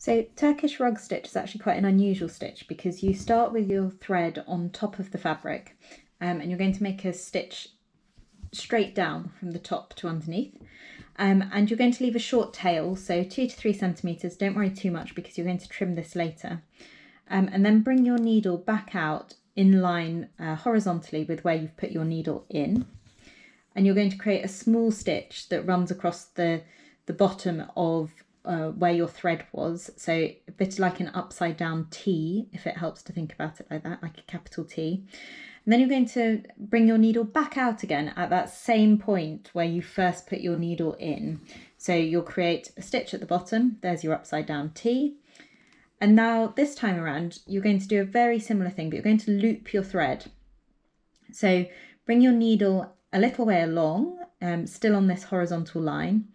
So Turkish rug stitch is actually quite an unusual stitch because you start with your thread on top of the fabric and you're going to make a stitch straight down from the top to underneath. And you're going to leave a short tail, so 2 to 3 centimetres. Don't worry too much because you're going to trim this later. And then bring your needle back out in line horizontally with where you've put your needle in. And you're going to create a small stitch that runs across the bottom of where your thread was, so a bit like an upside down T, if it helps to think about it like that, like a capital T. And then you're going to bring your needle back out again at that same point where you first put your needle in. So you'll create a stitch at the bottom, there's your upside down T. And now this time around, you're going to do a very similar thing, but you're going to loop your thread. So bring your needle a little way along, still on this horizontal line,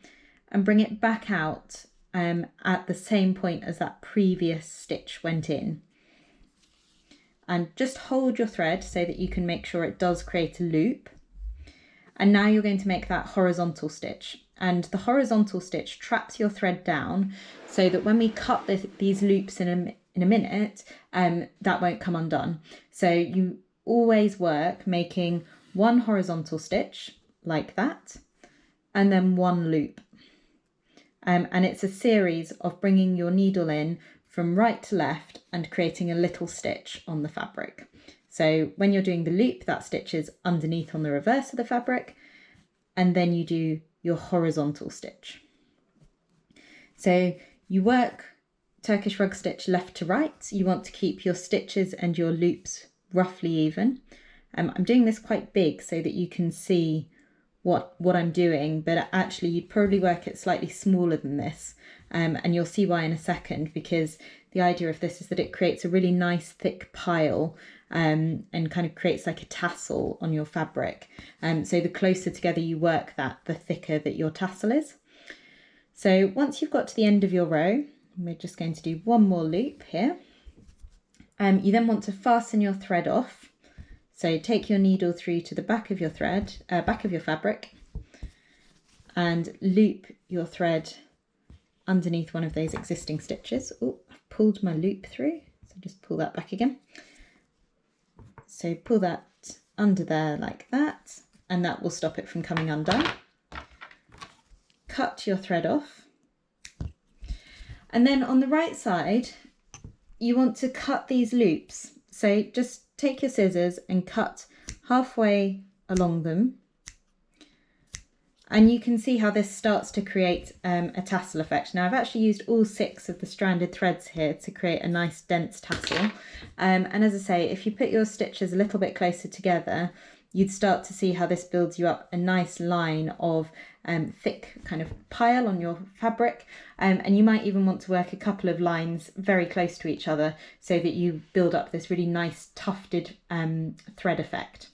and bring it back out at the same point as that previous stitch went in. And just hold your thread so that you can make sure it does create a loop. And now you're going to make that horizontal stitch. And the horizontal stitch traps your thread down so that when we cut these loops in a minute, that won't come undone. So you always work making one horizontal stitch like that, and then one loop. And it's a series of bringing your needle in from right to left and creating a little stitch on the fabric. So when you're doing the loop, that stitch is underneath on the reverse of the fabric, and then you do your horizontal stitch. So you work Turkish rug stitch left to right. You want to keep your stitches and your loops roughly even. I'm doing this quite big so that you can see what I'm doing, but actually you'd probably work it slightly smaller than this, and you'll see why in a second, because the idea of this is that it creates a really nice thick pile and kind of creates like a tassel on your fabric. So the closer together you work that, the thicker that your tassel is. So once you've got to the end of your row, we're just going to do one more loop here. You then want to fasten your thread off. So take your needle through to the back of your thread, back of your fabric, and loop your thread underneath one of those existing stitches. Oh, I've pulled my loop through, so just pull that back again. So pull that under there like that, and that will stop it from coming undone. Cut your thread off. And then on the right side, you want to cut these loops. So just take your scissors and cut halfway along them. And you can see how this starts to create a tassel effect. Now I've actually used all 6 of the stranded threads here to create a nice dense tassel. And as I say, if you put your stitches a little bit closer together, you'd start to see how this builds you up a nice line of thick kind of pile on your fabric. And you might even want to work a couple of lines very close to each other so that you build up this really nice tufted thread effect.